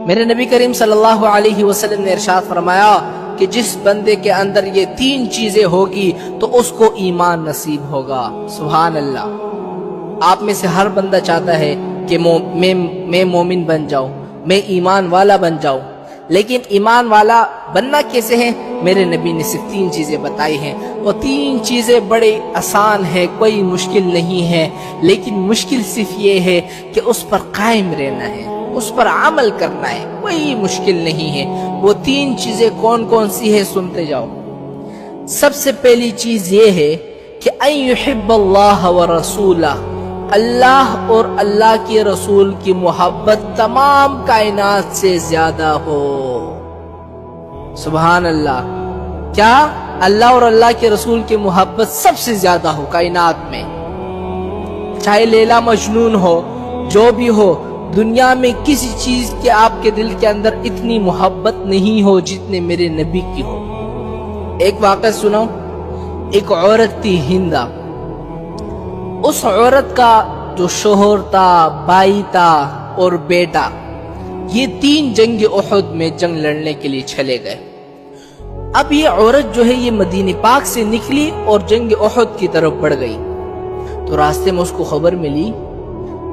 میرے نبی کریم صلی اللہ علیہ وسلم نے ارشاد فرمایا کہ جس بندے کے اندر یہ 3 چیزیں ہوگی تو اس کو ایمان نصیب ہوگا۔ سبحان اللہ۔ آپ میں سے ہر بندہ چاہتا ہے کہ میں مومن بن جاؤں، میں ایمان والا بن جاؤں، لیکن ایمان والا بننا کیسے ہے؟ میرے نبی نے صرف 3 چیزیں بتائی ہیں۔ وہ 3 چیزیں بڑے آسان ہیں، کوئی مشکل نہیں ہے، لیکن مشکل صرف یہ ہے کہ اس پر قائم رہنا ہے، اس پر عمل کرنا ہے، کوئی مشکل نہیں ہے۔ وہ 3 چیزیں کون کون سی ہے سنتے جاؤ۔ سب سے پہلی چیز یہ ہے کہ ان یحب اللہ ورسولہ، اللہ اور اللہ کے رسول کی محبت تمام کائنات سے زیادہ ہو۔ سبحان اللہ۔ کیا؟ اللہ اور اللہ کے رسول کی محبت سب سے زیادہ ہو کائنات میں، چاہے لیلا مجنون ہو، جو بھی ہو، دنیا میں کسی چیز کے آپ کے دل کے اندر اتنی محبت نہیں ہو جتنے میرے نبی کی ہو۔ ایک واقعہ سنو۔ ایک عورت تھی ہندا، اس عورت کا جو شوہر تھا، بھائی تھا اور بیٹا، یہ 3 جنگ احد میں جنگ لڑنے کے لیے چلے گئے۔ اب یہ عورت جو ہے یہ مدینہ پاک سے نکلی اور جنگ احد کی طرف بڑھ گئی، تو راستے میں اس کو خبر ملی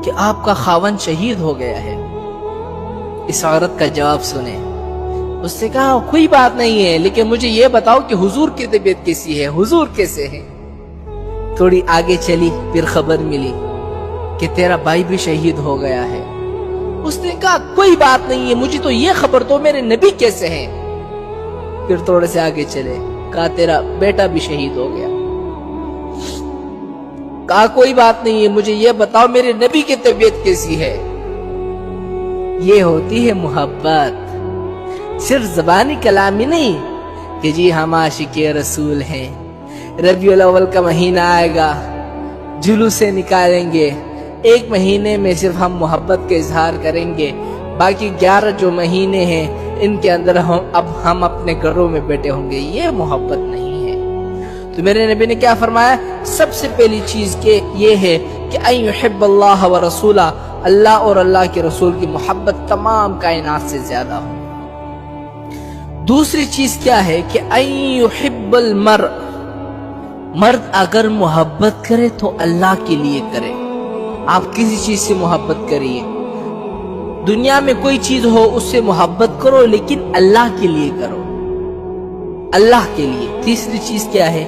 کہ آپ کا خاوند شہید ہو گیا ہے۔ اس عورت کا جواب سنیں۔ اس نے کہا کوئی بات نہیں ہے، لیکن مجھے یہ بتاؤ کہ حضور کی طبیعت کیسی ہے، حضور کیسے ہیں؟ تھوڑی آگے چلی، پھر خبر ملی کہ تیرا بھائی بھی شہید ہو گیا ہے۔ اس نے کہا کوئی بات نہیں ہے، مجھے تو یہ خبر دو میرے نبی کیسے ہیں؟ پھر تھوڑے سے آگے چلے، کہا تیرا بیٹا بھی شہید ہو گیا۔ کہا کوئی بات نہیں ہے، مجھے یہ بتاؤ میرے نبی کی طبیعت کیسی ہے؟ یہ ہوتی ہے محبت، صرف زبانی کلامی نہیں کہ جی ہم عاشق رسول ہیں، ربیع الاول کا مہینہ آئے گا، جلوسیں نکالیں گے، 1 مہینے میں صرف ہم محبت کا اظہار کریں گے، باقی 11 جو مہینے ہیں ان کے اندر ہم اپنے گھروں میں بیٹھے ہوں گے۔ یہ محبت نہیں ہے۔ تو میرے نبی نے کیا فرمایا؟ سب سے پہلی چیز یہ ہے کہ ان یحب اللہ ورسولہ، اللہ اور اللہ کے رسول کی محبت تمام کائنات سے زیادہ ہو۔ دوسری چیز کیا ہے کہ ان یحب المرء، مرد اگر محبت کرے تو اللہ کے لیے کرے۔ آپ کسی چیز سے محبت کریے، دنیا میں کوئی چیز ہو اس سے محبت کرو، لیکن اللہ کے لیے کرو، اللہ کے لیے۔ تیسری چیز کیا ہے؟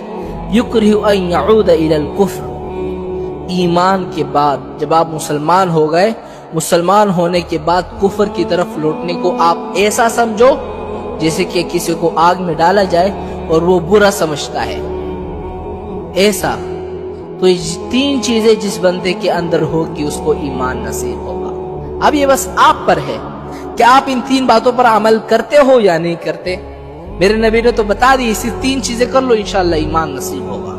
یکرہ ان یعود الی الکفر، ایمان کے بعد جب آپ مسلمان ہو گئے، مسلمان ہونے کے بعد کفر کی طرف لوٹنے کو آپ ایسا سمجھو جیسے کہ کسی کو آگ میں ڈالا جائے اور وہ برا سمجھتا ہے، ایسا۔ تو یہ 3 چیزیں جس بندے کے اندر ہوگی اس کو ایمان نصیب ہوگا۔ اب یہ بس آپ پر ہے کہ آپ ان 3 باتوں پر عمل کرتے ہو یا نہیں کرتے۔ میرے نبی نے تو بتا دی، صرف 3 چیزیں کر لو انشاءاللہ ایمان نصیب ہوگا۔